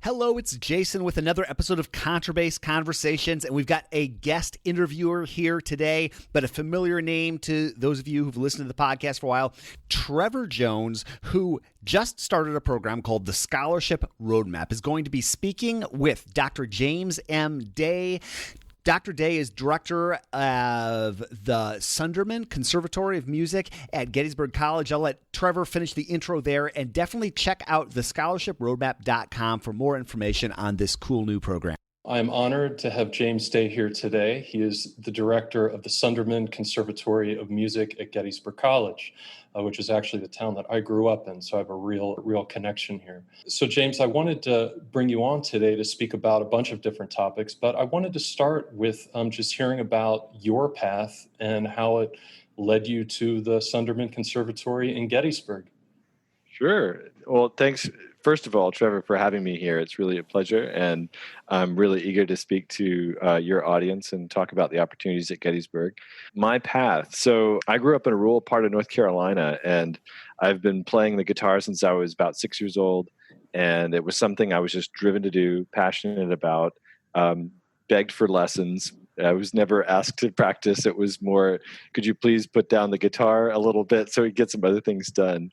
Hello, it's Jason with another episode of Contrabass Conversations, and we've got a guest interviewer here today, but a familiar name to those of you who've listened to the podcast for a while, Trevor Jones, who just started a program called the Scholarship Roadmap, is going to be speaking with Dr. James M. Day. Dr. Day is director of the Sunderman Conservatory of Music at Gettysburg College. I'll let Trevor finish the intro there, and definitely check out thescholarship.roadmap.com for more information on this cool new program. I'm honored to have James Day here today. He is the director of the Sunderman Conservatory of Music at Gettysburg College, which is actually the town that I grew up in, so I have a real connection here. So James, I wanted to bring you on today to speak about a bunch of different topics, but I wanted to start with just hearing about your path and how it led you to the Sunderman Conservatory in Gettysburg. Sure. Well, thanks, first of all, Trevor, for having me here. It's really a pleasure, and I'm really eager to speak to your audience and talk about the opportunities at Gettysburg. My path. So I grew up in a rural part of North Carolina, and I've been playing the guitar since I was about 6 years old, and it was something I was just driven to do, passionate about, begged for lessons. I was never asked to practice. It was more, could you please put down the guitar a little bit so we could get some other things done?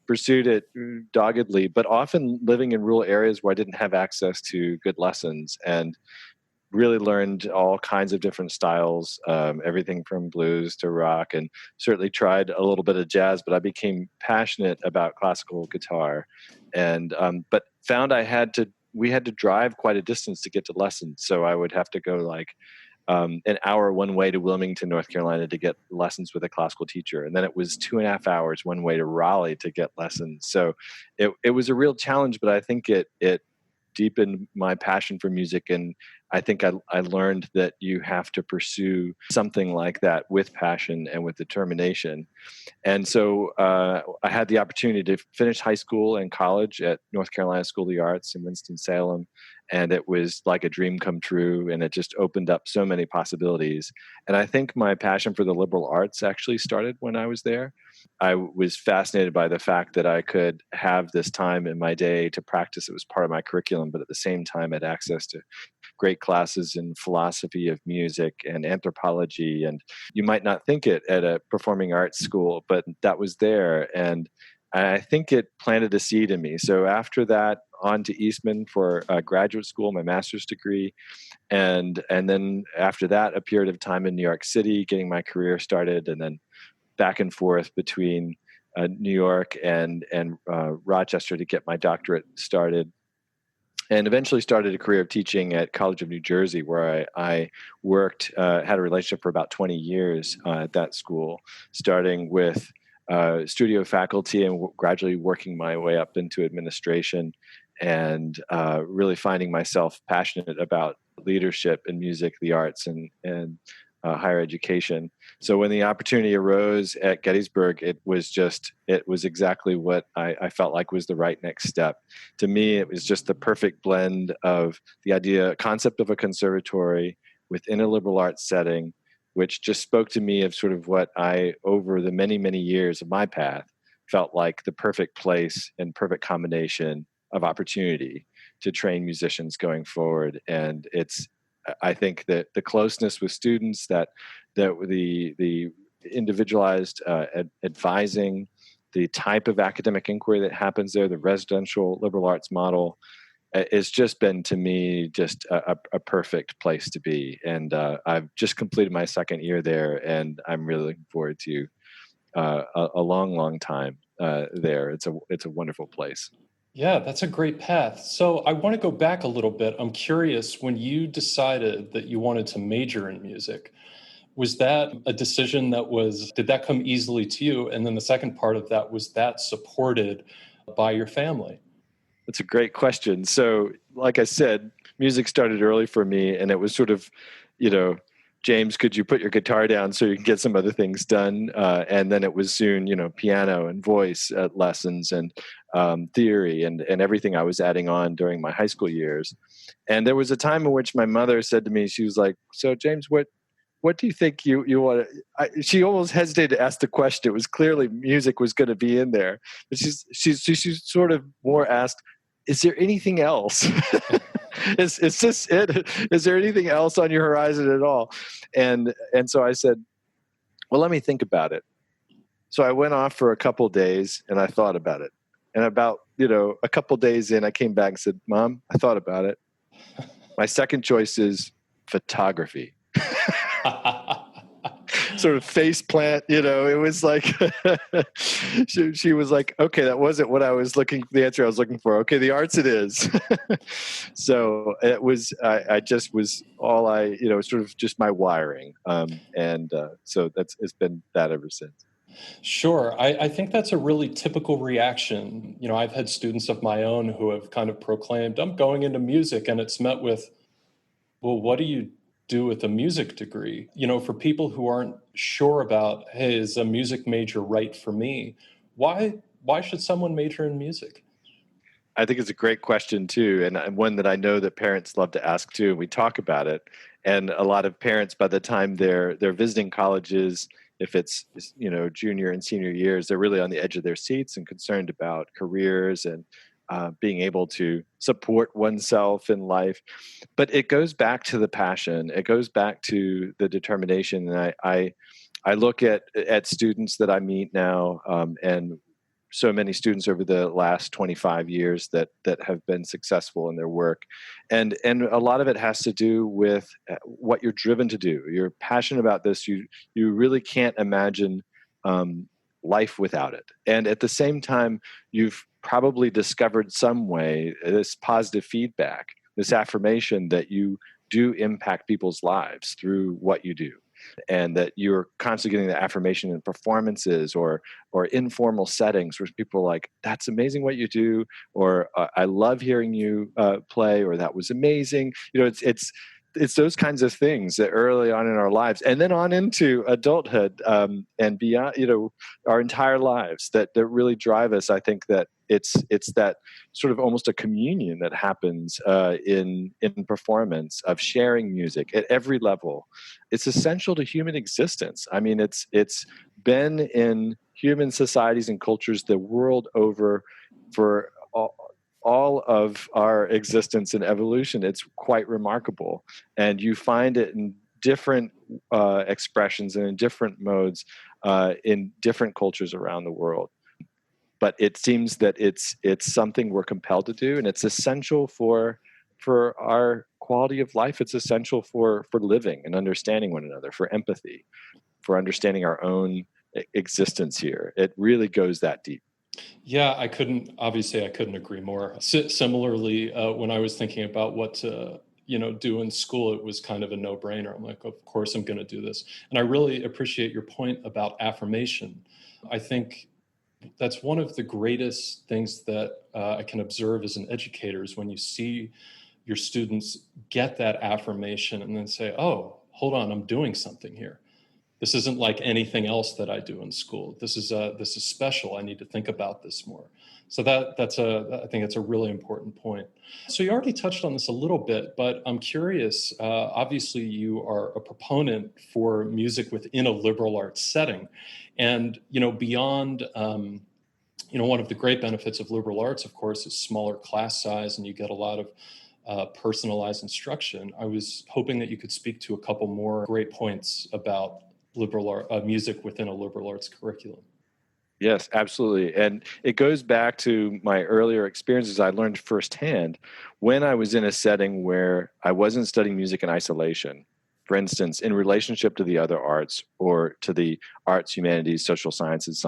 Pursued it doggedly, but often living in rural areas where I didn't have access to good lessons, and really learned all kinds of different styles, everything from blues to rock, and certainly tried a little bit of jazz, but I became passionate about classical guitar, and but found we had to drive quite a distance to get to lessons. So I would have to go like an hour one way to Wilmington, North Carolina to get lessons with a classical teacher. And then it was 2.5 hours one way to Raleigh to get lessons. So it was a real challenge, but I think it deepened my passion for music. And I think I learned that you have to pursue something like that with passion and with determination. And so I had the opportunity to finish high school and college at North Carolina School of the Arts in Winston-Salem. And it was like a dream come true, and it just opened up so many possibilities. And I think my passion for the liberal arts actually started when I was there. I was fascinated by the fact that I could have this time in my day to practice. It was part of my curriculum, but at the same time had access to great classes in philosophy of music and anthropology. And you might not think it at a performing arts school, but that was there. And I think it planted a seed in me. So after that, on to Eastman for graduate school, my master's degree. And then after that, a period of time in New York City, getting my career started, and then back and forth between New York and Rochester to get my doctorate started. And eventually started a career of teaching at College of New Jersey, where I worked, had a relationship for about 20 years at that school, starting with studio faculty and gradually working my way up into administration, and really finding myself passionate about leadership in music, the arts, and higher education. So when the opportunity arose at Gettysburg, it was exactly what I felt like was the right next step. To me, it was just the perfect blend of the concept of a conservatory within a liberal arts setting, which just spoke to me of sort of what I, over the many, many years of my path, felt like the perfect place and perfect combination of opportunity to train musicians going forward. And I think that the closeness with students, that the individualized advising, the type of academic inquiry that happens there, the residential liberal arts model, it's just been, to me, just a perfect place to be. And I've just completed my second year there, and I'm really looking forward to a long time there. It's a wonderful place. Yeah, that's a great path. So I want to go back a little bit. I'm curious, when you decided that you wanted to major in music, was that a decision did that come easily to you? And then the second part of that, was that supported by your family? That's a great question. So, like I said, music started early for me, and it was sort of, James, could you put your guitar down so you can get some other things done? And then it was soon, piano and voice lessons and theory and everything I was adding on during my high school years. And there was a time in which my mother said to me, she was like, "So James, what do you think you want to?" She almost hesitated to ask the question. It was clearly music was going to be in there, but she sort of more asked, is there anything else? Is this it? Is there anything else on your horizon at all? And so I said, well, let me think about it. So I went off for a couple of days and I thought about it. And about, a couple of days in, I came back and said, Mom, I thought about it. My second choice is photography. Sort of face plant, it was like, she was like, okay, that wasn't what the answer I was looking for. Okay, the arts it is. So it was, I just was sort of just my wiring. So it's been that ever since. Sure. I think that's a really typical reaction. I've had students of my own who have kind of proclaimed, I'm going into music, and it's met with, well, what do you do with a music degree? For people who aren't sure about, hey, is a music major right for me? Why should someone major in music? I think it's a great question too, and one that I know that parents love to ask too. We talk about it, and a lot of parents, by the time they're visiting colleges, if it's junior and senior years, they're really on the edge of their seats and concerned about careers and being able to support oneself in life. But it goes back to the passion. It goes back to the determination. And I look at students that I meet now, and so many students over the last 25 years that have been successful in their work. And a lot of it has to do with what you're driven to do. You're passionate about this. You really can't imagine life without it. And at the same time, you've probably discovered some way, this positive feedback, this affirmation that you do impact people's lives through what you do. And that you're constantly getting the affirmation in performances or informal settings where people are like, that's amazing what you do, or I love hearing you play, or that was amazing. It's those kinds of things that early on in our lives, and then on into adulthood and beyond, our entire lives that really drive us. I think that it's that sort of almost a communion that happens in performance of sharing music at every level. It's essential to human existence. I mean, it's been in human societies and cultures the world over for all of our existence and evolution. It's quite remarkable. And you find it in different expressions and in different modes in different cultures around the world. But it seems that it's something we're compelled to do, and it's essential for our quality of life. It's essential for living and understanding one another, for empathy, for understanding our own existence here. It really goes that deep. Yeah, I couldn't agree more. Similarly, when I was thinking about what to do in school, it was kind of a no-brainer. I'm like, of course I'm going to do this. And I really appreciate your point about affirmation. I think that's one of the greatest things that I can observe as an educator is when you see your students get that affirmation and then say, oh, hold on, I'm doing something here. This isn't like anything else that I do in school. This is special. I need to think about this more. So I think that's a really important point. So you already touched on this a little bit, but I'm curious. Obviously, you are a proponent for music within a liberal arts setting, and beyond. One of the great benefits of liberal arts, of course, is smaller class size, and you get a lot of personalized instruction. I was hoping that you could speak to a couple more great points about liberal art, music within a liberal arts curriculum. Yes, absolutely. And it goes back to my earlier experiences. I learned firsthand when I was in a setting where I wasn't studying music in isolation, for instance, in relationship to the other arts or to the arts, humanities, social sciences,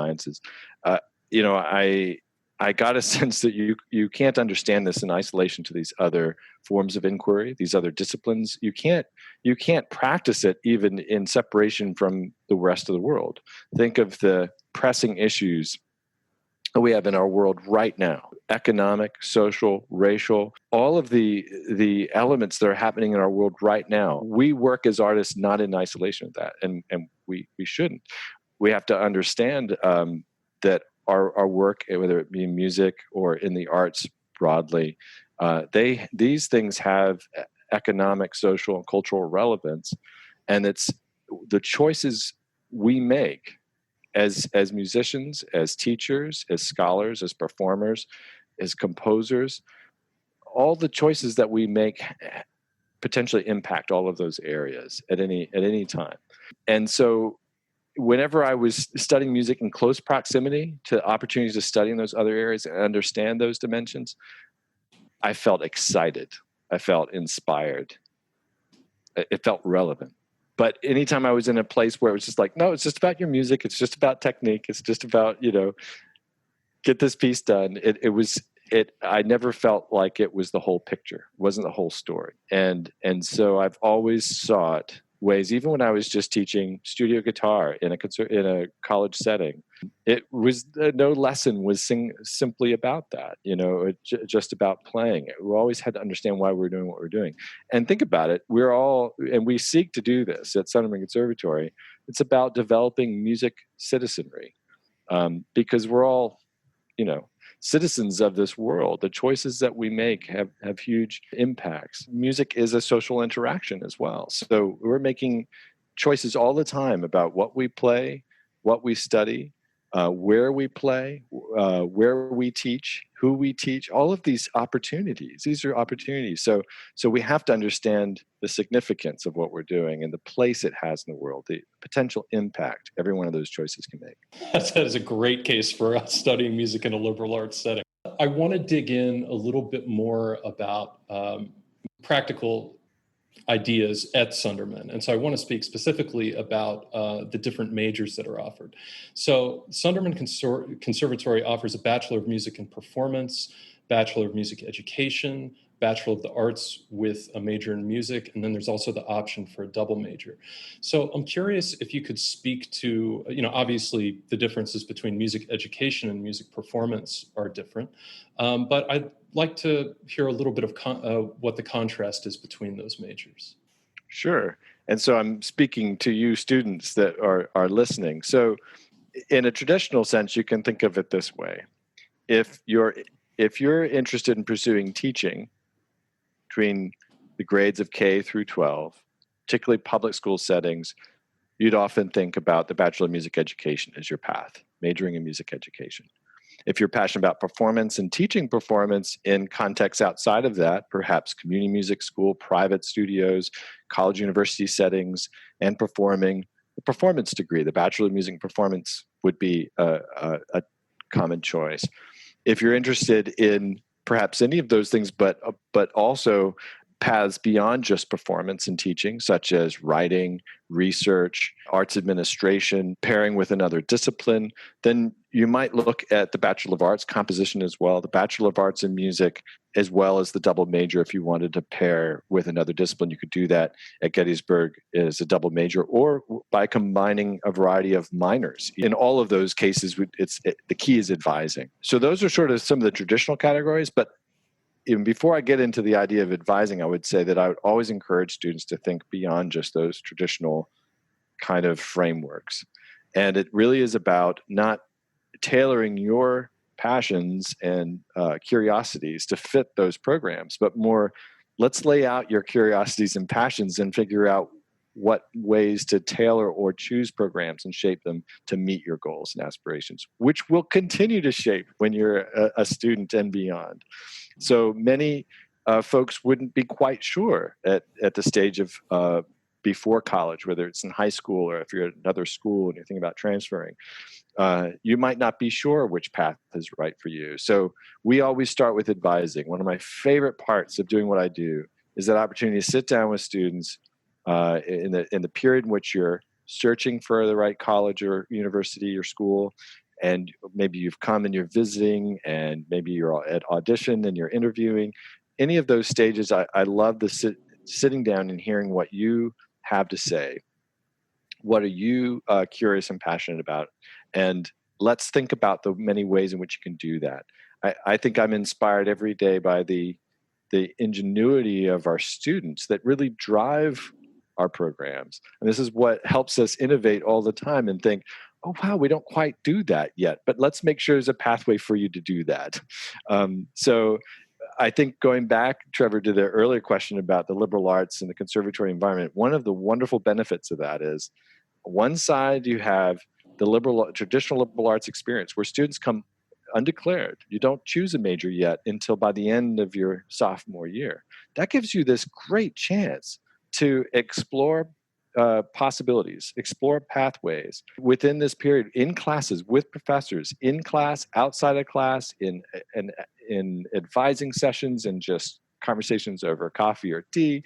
I got a sense that you can't understand this in isolation to these other forms of inquiry, these other disciplines. You can't practice it even in separation from the rest of the world. Think of the pressing issues that we have in our world right now: economic, social, racial, all of the elements that are happening in our world right now. We work as artists not in isolation of that, and we shouldn't. We have to understand that our work, whether it be in music or in the arts broadly, these things have economic, social, and cultural relevance, and it's the choices we make as musicians, as teachers, as scholars, as performers, as composers, all the choices that we make potentially impact all of those areas at any time. And so whenever I was studying music in close proximity to opportunities to study in those other areas and understand those dimensions, I felt excited. I felt inspired. It felt relevant. But anytime I was in a place where it was just like, no, it's just about your music. It's just about technique. It's just about, get this piece done. I never felt like it was the whole picture. It wasn't the whole story. And so I've always sought ways, even when I was just teaching studio guitar in a college setting, it was no lesson was simply about that, just about playing. We always had to understand why we're doing what we're doing. And think about it, we seek to do this at Sunderman Conservatory. It's about developing music citizenry, because we're all, citizens of this world. The choices that we make have huge impacts. Music is a social interaction as well. So we're making choices all the time about what we play, what we study, where we play, where we teach, who we teach, all of these opportunities. These are opportunities. So we have to understand the significance of what we're doing and the place it has in the world, the potential impact every one of those choices can make. That is a great case for us studying music in a liberal arts setting. I want to dig in a little bit more about practical ideas at Sunderman. And so I want to speak specifically about the different majors that are offered. So Sunderman Conservatory offers a Bachelor of Music and Performance, Bachelor of Music Education, Bachelor of the Arts with a major in music, and then there's also the option for a double major. So I'm curious if you could speak to, obviously the differences between music education and music performance are different, but I'd like to hear a little bit of what the contrast is between those majors. Sure. And so I'm speaking to you students that are listening. So in a traditional sense, you can think of it this way. If you're interested in pursuing teaching between the grades of K through 12, particularly public school settings, you'd often think about the Bachelor of Music Education as your path, majoring in music education. If you're passionate about performance and teaching performance in contexts outside of that, perhaps community music school, private studios, college university settings, and performing, the performance degree, the Bachelor of Music and Performance would be a common choice. If you're interested in perhaps any of those things, but also paths beyond just performance and teaching, such as writing, research, arts administration, pairing with another discipline, then you might look at the Bachelor of Arts composition as well, the Bachelor of Arts in music, as well as the double major. If you wanted to pair with another discipline, you could do that at Gettysburg as a double major, or by combining a variety of minors. In all of those cases, the key is advising. So those are sort of some of the traditional categories, but even before I get into the idea of advising, I would say that I would always encourage students to think beyond just those traditional kind of frameworks. And it really is about not tailoring your passions and curiosities to fit those programs, but more, let's lay out your curiosities and passions and figure out what ways to tailor or choose programs and shape them to meet your goals and aspirations, which will continue to shape when you're a student and beyond. So many folks wouldn't be quite sure at the stage of before college, whether it's in high school or if you're at another school and you're thinking about transferring. You might not be sure which path is right for you. So we always start with advising. One of my favorite parts of doing what I do is that opportunity to sit down with students in the period in which you're searching for the right college or university or school, and maybe you've come and you're visiting, and maybe you're at audition and you're interviewing. Any of those stages, I love sitting down and hearing what you have to say. What are you curious and passionate about? And let's think about the many ways in which you can do that. I think I'm inspired every day by the ingenuity of our students that really drive our programs. And this is what helps us innovate all the time and think, oh, wow, we don't quite do that yet, but let's make sure there's a pathway for you to do that. So I think going back, Trevor, to the earlier question about the liberal arts and the conservatory environment, one of the wonderful benefits of that is one side you have the traditional liberal arts experience where students come undeclared. You don't choose a major yet until by the end of your sophomore year. That gives you this great chance to explore possibilities, explore pathways within this period in classes with professors, in class, outside of class, in advising sessions, and just conversations over coffee or tea.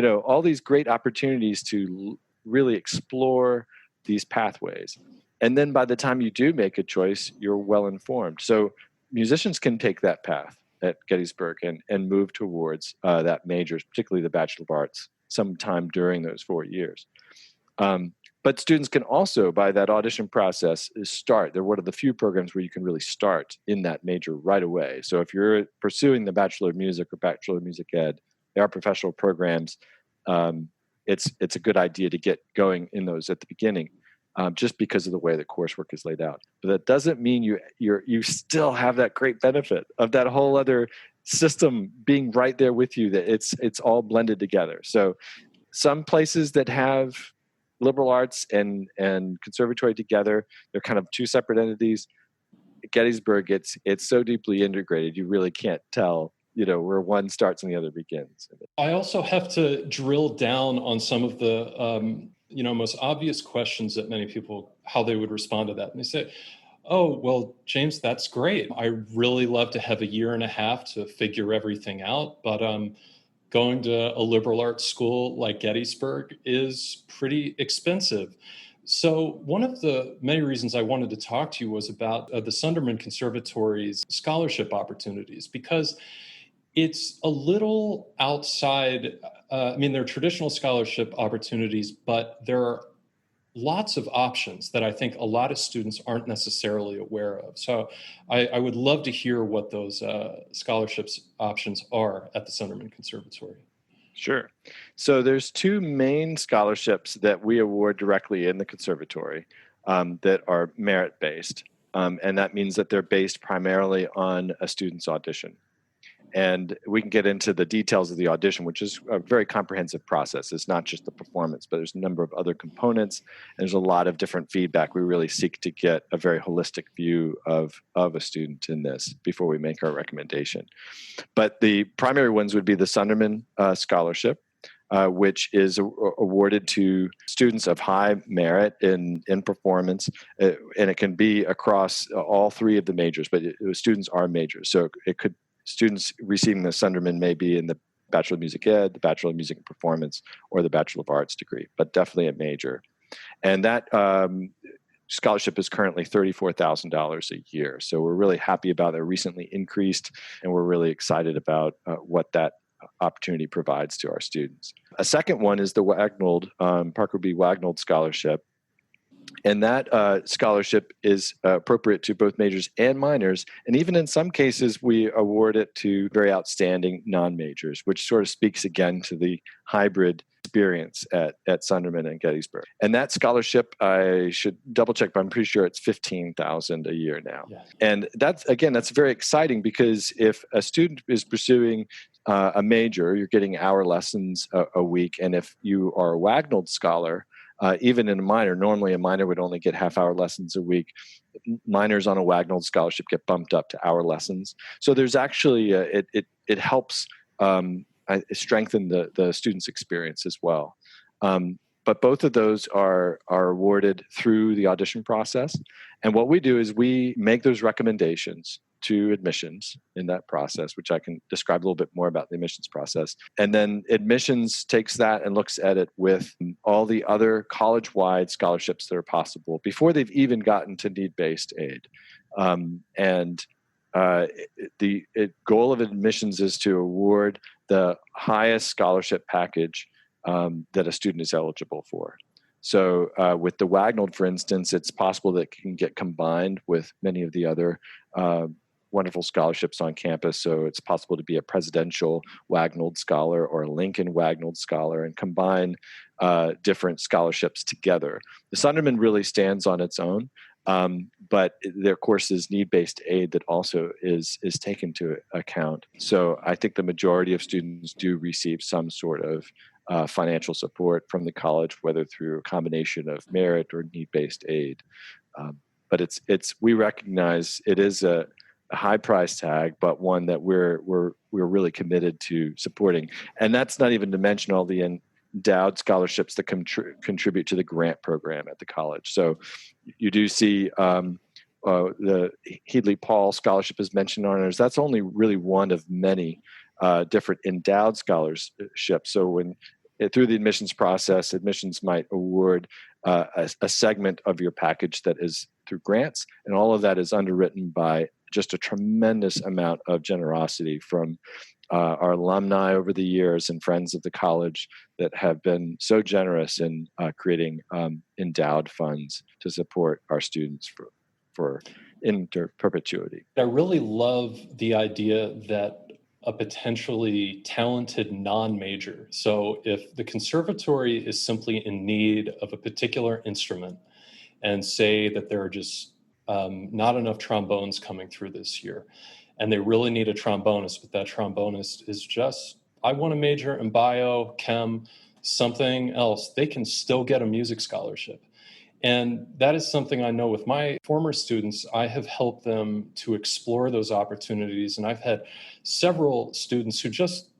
All these great opportunities to really explore these pathways. And then by the time you do make a choice, you're well informed. So musicians can take that path at Gettysburg and move towards that majors, particularly the Bachelor of Arts, sometime during those 4 years. But students can also, by that audition process, start. They're one of the few programs where you can really start in that major right away. So if you're pursuing the Bachelor of Music or Bachelor of Music Ed, they are professional programs. It's a good idea to get going in those at the beginning, just because of the way the coursework is laid out. But that doesn't mean you still have that great benefit of that whole other system being right there with you, that it's all blended together. So some places that have liberal arts and conservatory together, they're kind of two separate entities. At Gettysburg, it's so deeply integrated, you really can't tell where one starts and the other begins. I also have to drill down on some of the most obvious questions that many people, how they would respond to that. And they say, oh, well, James, that's great. I really love to have a year and a half to figure everything out. But going to a liberal arts school like Gettysburg is pretty expensive. So one of the many reasons I wanted to talk to you was about the Sunderman Conservatory's scholarship opportunities, because it's a little outside. There are traditional scholarship opportunities, but there are lots of options that I think a lot of students aren't necessarily aware of. So I would love to hear what those scholarships options are at the Sunderman Conservatory. Sure. So there's two main scholarships that we award directly in the conservatory that are merit-based. And that means that they're based primarily on a student's audition. And we can get into the details of the audition, which is a very comprehensive process. It's not just the performance, but there's a number of other components. And there's a lot of different feedback. We really seek to get a very holistic view of a student in this before we make our recommendation. But the primary ones would be the Sunderman Scholarship, which is awarded to students of high merit in performance. And it can be across all three of the majors, but students are majors. So students receiving the Sunderman may be in the Bachelor of Music Ed, the Bachelor of Music and Performance, or the Bachelor of Arts degree, but definitely a major. And that scholarship is currently $34,000 a year. So we're really happy about it. Recently increased, and we're really excited about what that opportunity provides to our students. A second one is the Wagnold, Parker B. Wagnold Scholarship. And that scholarship is appropriate to both majors and minors. And even in some cases, we award it to very outstanding non-majors, which sort of speaks again to the hybrid experience at Sunderman and Gettysburg. And that scholarship, I should double check, but I'm pretty sure it's $15,000 a year now. Yeah. And that's very exciting, because if a student is pursuing a major, you're getting hour lessons a week. And if you are a Wagnold scholar, even in a minor, normally a minor would only get half-hour lessons a week. Minors on a Wagnold scholarship get bumped up to hour lessons. So there's actually it helps strengthen the student's experience as well. But both of those are awarded through the audition process. And what we do is we make those recommendations to admissions in that process, which I can describe a little bit more about the admissions process. And then admissions takes that and looks at it with all the other college-wide scholarships that are possible before they've even gotten to need-based aid. The goal of admissions is to award the highest scholarship package that a student is eligible for. So with the Wagnold, for instance, it's possible that it can get combined with many of the other wonderful scholarships on campus. So it's possible to be a presidential Wagnold scholar or a Lincoln Wagnold scholar and combine different scholarships together. The Sunderman really stands on its own, but there, of course, is need-based aid that also is taken into account. So I think the majority of students do receive some sort of financial support from the college, whether through a combination of merit or need-based aid. But we recognize it is a high price tag, but one that we're really committed to supporting. And that's not even to mention all the endowed scholarships that contribute to the grant program at the college. So you do see the Headley Paul Scholarship is mentioned on ours. That's only really one of many different endowed scholarships. So when through the admissions process, admissions might award a segment of your package that is through grants, and all of that is underwritten by just a tremendous amount of generosity from our alumni over the years and friends of the college that have been so generous in creating endowed funds to support our students for into perpetuity. I really love the idea that a potentially talented non-major. So if the conservatory is simply in need of a particular instrument, and say that there are just not enough trombones coming through this year, and they really need a trombonist, but that trombonist is just, I want to major in bio, chem, something else, they can still get a music scholarship. And that is something I know with my former students. I have helped them to explore those opportunities. And I've had several students who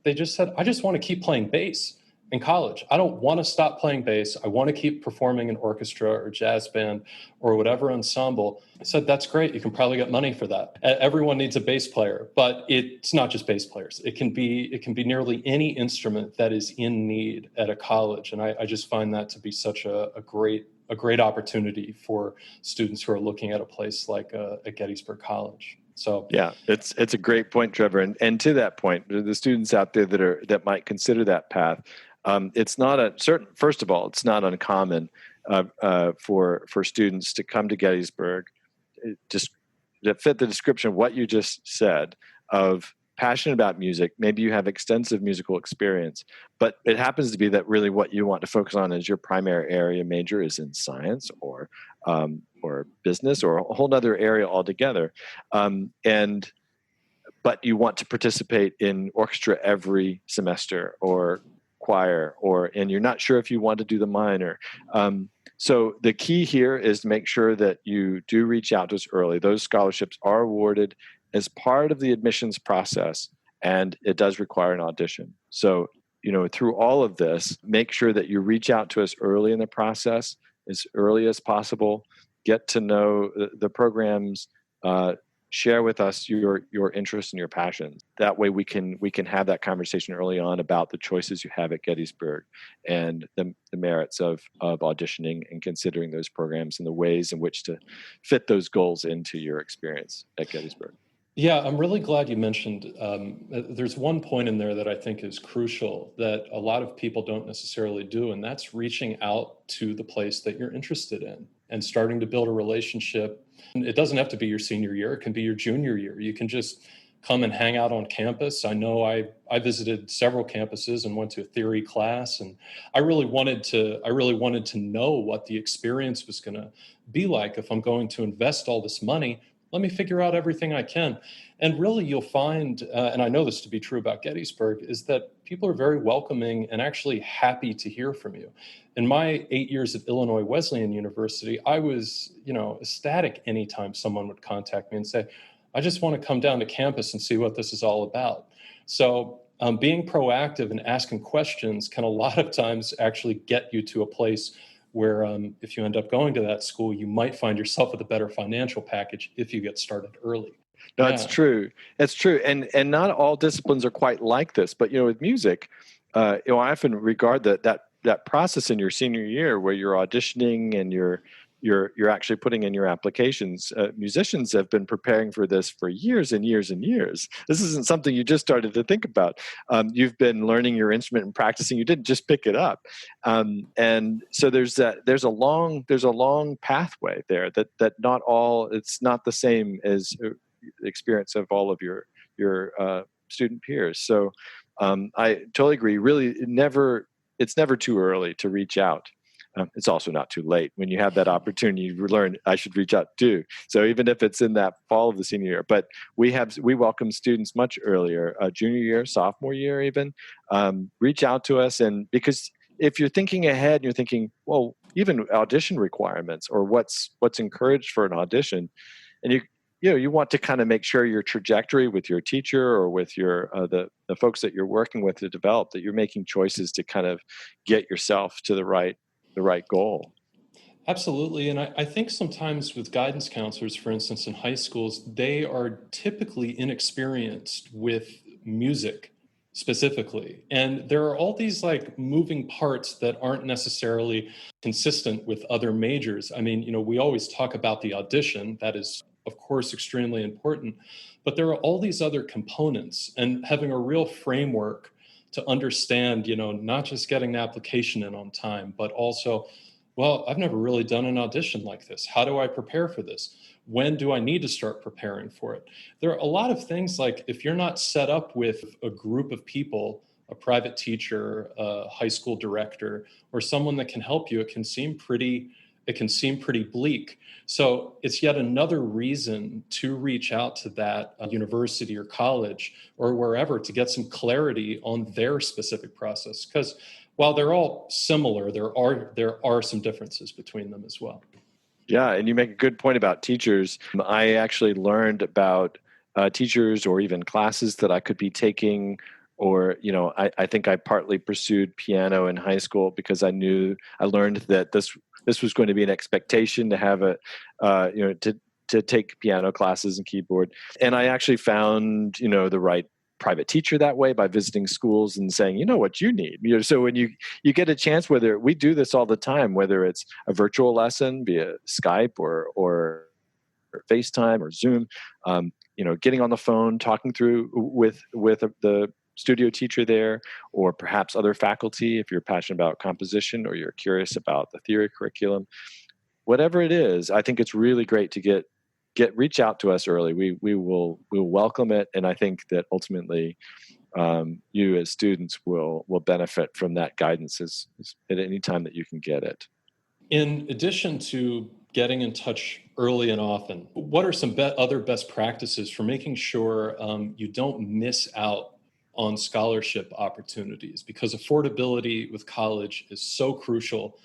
they just said, I just want to keep playing bass in college. I don't want to stop playing bass. I want to keep performing in orchestra or jazz band or whatever ensemble. I said, that's great. You can probably get money for that. Everyone needs a bass player, but it's not just bass players. It can be nearly any instrument that is in need at a college. And I just find that to be such a great opportunity for students who are looking at a place like at Gettysburg College. So yeah, it's a great point, Trevor. And to that point, the students out there that might consider that path, it's not first of all, it's not uncommon for students to come to Gettysburg just to fit the description of what you just said of passionate about music. Maybe you have extensive musical experience, but it happens to be that really what you want to focus on as your primary area major is in science or business or a whole other area altogether. But you want to participate in orchestra every semester or choir, and you're not sure if you want to do the minor. So the key here is to make sure that you do reach out to us early. Those scholarships are awarded as part of the admissions process, and it does require an audition. So, through all of this, make sure that you reach out to us early in the process, as early as possible. Get to know the programs, share with us your interests and your passions. That way we can have that conversation early on about the choices you have at Gettysburg and the merits of auditioning and considering those programs and the ways in which to fit those goals into your experience at Gettysburg. Yeah, I'm really glad you mentioned, there's one point in there that I think is crucial that a lot of people don't necessarily do, and that's reaching out to the place that you're interested in and starting to build a relationship. It doesn't have to be your senior year. It can be your junior year. You can just come and hang out on campus. I know I visited several campuses and went to a theory class, and I really wanted to know what the experience was going to be like. If I'm going to invest all this money, let me figure out everything I can. And really you'll find, and I know this to be true about Gettysburg, is that people are very welcoming and actually happy to hear from you. In my 8 years at Illinois Wesleyan University, I was, ecstatic anytime someone would contact me and say, I just want to come down to campus and see what this is all about. So being proactive and asking questions can a lot of times actually get you to a place where if you end up going to that school, you might find yourself with a better financial package if you get started early. No, it's true. It's true. And not all disciplines are quite like this. But, with music, I often regard that process in your senior year where you're auditioning and you're actually putting in your applications. Musicians have been preparing for this for years and years and years. This isn't something you just started to think about. You've been learning your instrument and practicing. You didn't just pick it up. And so there's a long pathway there that not all, it's not the same as the experience of all of your student peers. So I totally agree. Really, it's never too early to reach out. It's also not too late. When you have that opportunity, you learn I should reach out too. So even if it's in that fall of the senior year, but we welcome students much earlier, junior year, sophomore year even, reach out to us. And because if you're thinking ahead and you're thinking, well, even audition requirements or what's encouraged for an audition, and you want to kind of make sure your trajectory with your teacher or with your the folks that you're working with to develop, that you're making choices to kind of get yourself to the right goal. Absolutely. And I think sometimes with guidance counselors, for instance, in high schools, they are typically inexperienced with music specifically. And there are all these like moving parts that aren't necessarily consistent with other majors. I mean, we always talk about the audition. That is, of course, extremely important. But there are all these other components, and having a real framework to understand, not just getting the application in on time, but also, well, I've never really done an audition like this. How do I prepare for this? When do I need to start preparing for it? There are a lot of things like if you're not set up with a group of people, a private teacher, a high school director, or someone that can help you, it can seem pretty bleak. So it's yet another reason to reach out to that university or college or wherever to get some clarity on their specific process. Because while they're all similar, there are some differences between them as well. Yeah, and you make a good point about teachers. I actually learned about teachers or even classes that I could be taking, or I think I partly pursued piano in high school because I learned that this was going to be an expectation to have to take piano classes and keyboard, and I actually found the right private teacher that way by visiting schools and saying, what you need. So when you get a chance, whether we do this all the time, whether it's a virtual lesson via Skype or FaceTime or Zoom, getting on the phone, talking through with the studio teacher there, or perhaps other faculty if you're passionate about composition or you're curious about the theory curriculum, whatever it is, I think it's really great to reach out to us early. We'll welcome it, and I think that ultimately you as students will benefit from that guidance at any time that you can get it. In addition to getting in touch early and often, what are some other best practices for making sure you don't miss out on scholarship opportunities? Because affordability with college is so crucial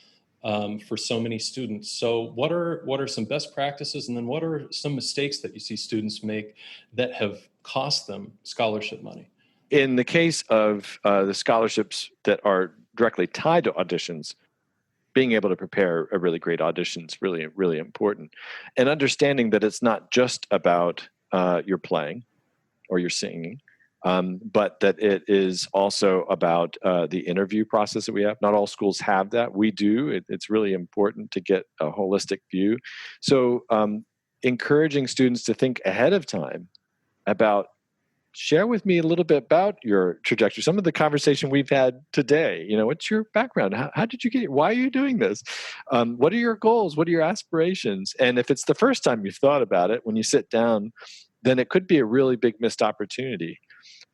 for so many students. So what are some best practices, and then what are some mistakes that you see students make that have cost them scholarship money? In the case of the scholarships that are directly tied to auditions, being able to prepare a really great audition is really, really important. And understanding that it's not just about your playing or your singing, but that it is also about the interview process that we have. Not all schools have that. We do. It's really important to get a holistic view. So encouraging students to think ahead of time about, share with me a little bit about your trajectory. Some of the conversation we've had today, what's your background? How did you get here? Why are you doing this? What are your goals? What are your aspirations? And if it's the first time you've thought about it, when you sit down, then it could be a really big missed opportunity.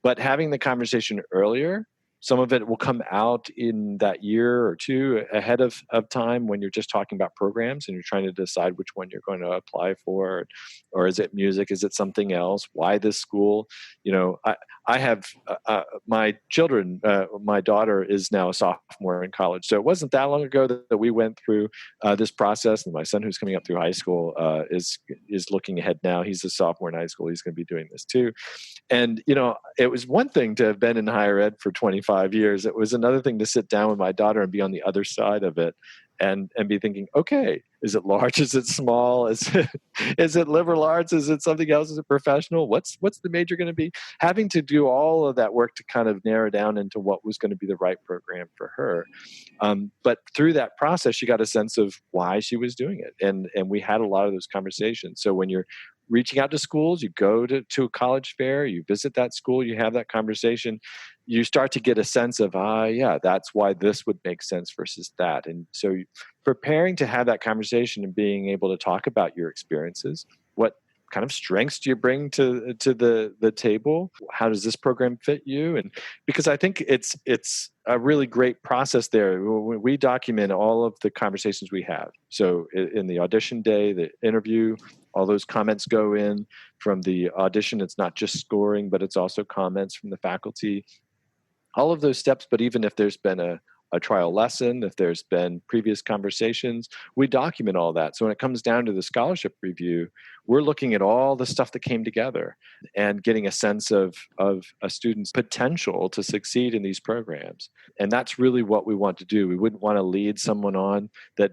But having the conversation earlier, some of it will come out in that year or two ahead of time when you're just talking about programs and you're trying to decide which one you're going to apply for, or is it music? Is it something else? Why this school? I have my children. My daughter is now a sophomore in college, so it wasn't that long ago that we went through this process. And my son, who's coming up through high school, is looking ahead now. He's a sophomore in high school. He's going to be doing this too. And it was one thing to have been in higher ed for 25 years. It was another thing to sit down with my daughter and be on the other side of it, and be thinking, okay, is it large? Is it small? Is it liberal arts? Is it something else? Is it professional? What's the major going to be? Having to do all of that work to kind of narrow down into what was going to be the right program for her. But through that process, she got a sense of why she was doing it. And we had a lot of those conversations. So when you're reaching out to schools, you go to a college fair, you visit that school, you have that conversation, you start to get a sense of, that's why this would make sense versus that. And so preparing to have that conversation and being able to talk about your experiences, what kind of strengths do you bring to the table? How does this program fit you? And because I think it's a really great process there. We document all of the conversations we have. So in the audition day, the interview, all those comments go in from the audition. It's not just scoring, but it's also comments from the faculty. All of those steps, but even if there's been a a trial lesson, if there's been previous conversations, we document all that. So when it comes down to the scholarship review, we're looking at all the stuff that came together and getting a sense of a student's potential to succeed in these programs. And that's really what we want to do. We wouldn't want to lead someone on that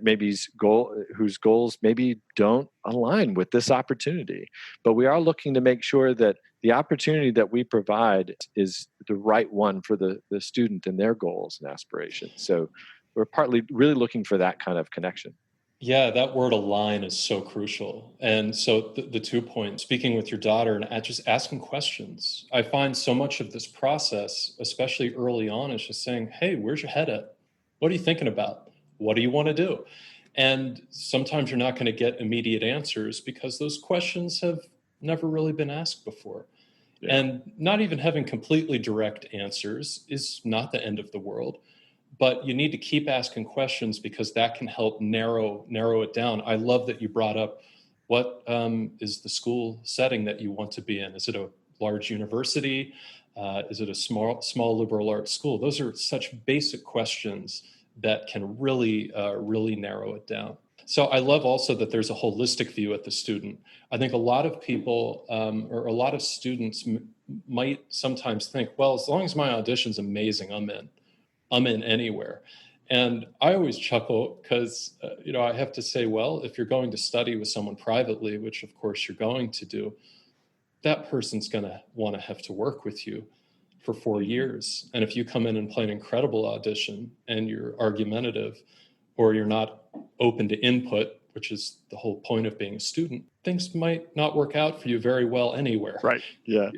whose goals maybe don't align with this opportunity. But we are looking to make sure that the opportunity that we provide is the right one for the student and their goals and aspirations. So we're partly really looking for that kind of connection. Yeah, that word align is so crucial. And so the 2 points, speaking with your daughter and just asking questions. I find so much of this process, especially early on, is just saying, hey, where's your head at? What are you thinking about? What do you want to do? And sometimes you're not going to get immediate answers because those questions have never really been asked before. Yeah. And not even having completely direct answers is not the end of the world. But you need to keep asking questions because that can help narrow it down. I love that you brought up what is the school setting that you want to be in. Is it a large university? Is it a small liberal arts school? Those are such basic questions that can really narrow it down. So I love also that there's a holistic view at the student. I think a lot of people or a lot of students might sometimes think, well, as long as my audition's amazing, I'm in anywhere. And I always chuckle because, I have to say, well, if you're going to study with someone privately, which of course you're going to do, that person's going to want to have to work with you for 4 years. And if you come in and play an incredible audition and you're argumentative or you're not open to input, which is the whole point of being a student, things might not work out for you very well anywhere. Right. Yeah.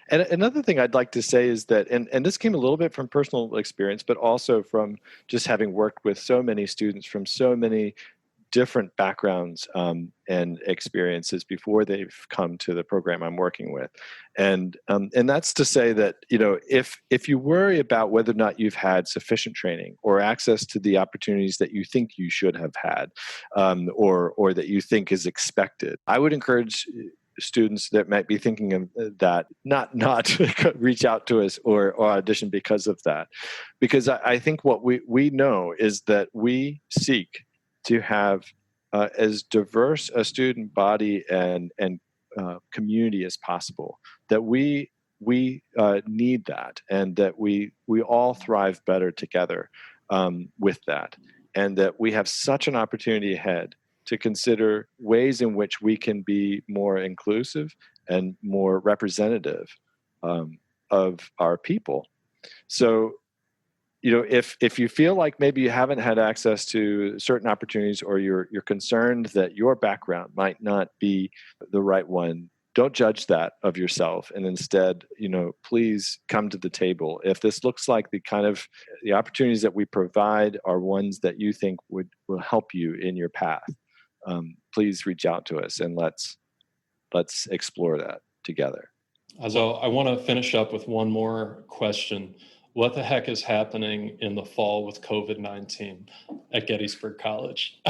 And another thing I'd like to say is that, and this came a little bit from personal experience, but also from just having worked with so many students from so many different backgrounds and experiences before they've come to the program I'm working with. And that's to say that, if you worry about whether or not you've had sufficient training or access to the opportunities that you think you should have had, or that you think is expected, I would encourage students that might be thinking of that not reach out to us or audition because of that. Because I think what we know is that we seek to have as diverse a student body and community as possible, that we need that, and that we all thrive better together with that, and that we have such an opportunity ahead to consider ways in which we can be more inclusive and more representative of our people. So, if you feel like maybe you haven't had access to certain opportunities, or you're concerned that your background might not be the right one, don't judge that of yourself, and instead, please come to the table. If this looks like the opportunities that we provide are ones that you think will help you in your path, please reach out to us and let's explore that together. So I want to finish up with one more question. What the heck is happening in the fall with COVID-19 at Gettysburg College?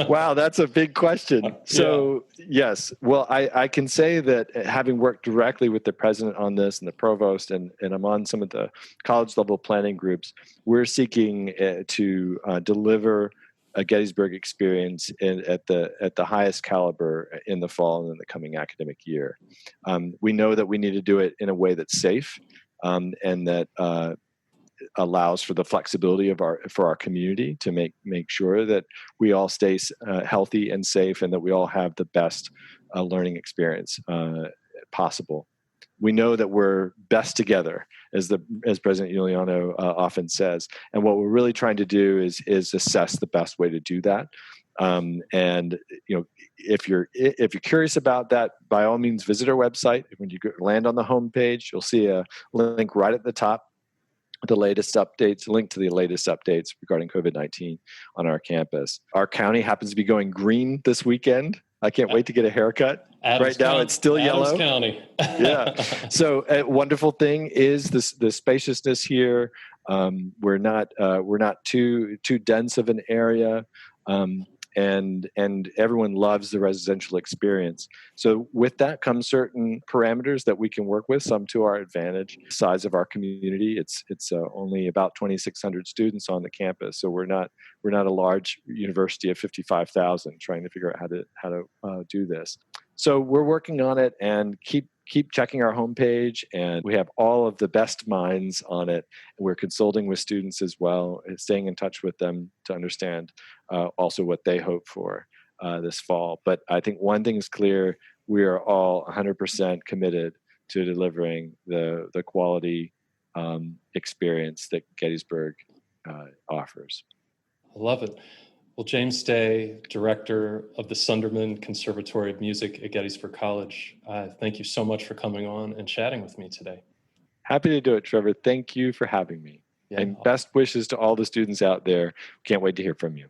Wow, that's a big question. So, yes. Well, I can say that having worked directly with the president on this and the provost, and I'm on some of the college level planning groups, we're seeking to deliver a Gettysburg experience at the highest caliber in the fall and in the coming academic year. We know that we need to do it in a way that's safe, and that allows for the flexibility for our community to make sure that we all stay healthy and safe, and that we all have the best learning possible. We know that we're best together, as President Giuliano often says, and what we're really trying to do is assess the best way to do that. And if you're curious about that, by all means, visit our website. When you land on the homepage, you'll see a link right at the top, the latest updates, link to the latest updates regarding COVID-19 on our campus. Our county happens to be going green this weekend. I can't wait to get a haircut. Right now, it's still yellow. Adams County. Yeah. So a wonderful thing is the spaciousness here. We're not too dense of an area. and everyone loves the residential experience. So with that comes certain parameters that we can work with, some to our advantage. Size of our community, it's only about 2,600 students on the campus, so we're not a large university of 55,000 trying to figure out how to do this. So we're working on it, and keep checking our homepage, and we have all of the best minds on it. We're consulting with students as well, and staying in touch with them to understand also what they hope for this fall. But I think one thing is clear: we are all 100% committed to delivering the quality experience that Gettysburg offers. I love it. Well, James Day, director of the Sunderman Conservatory of Music at Gettysburg College, thank you so much for coming on and chatting with me today. Happy to do it, Trevor. Thank you for having me. Yeah. And best wishes to all the students out there. Can't wait to hear from you.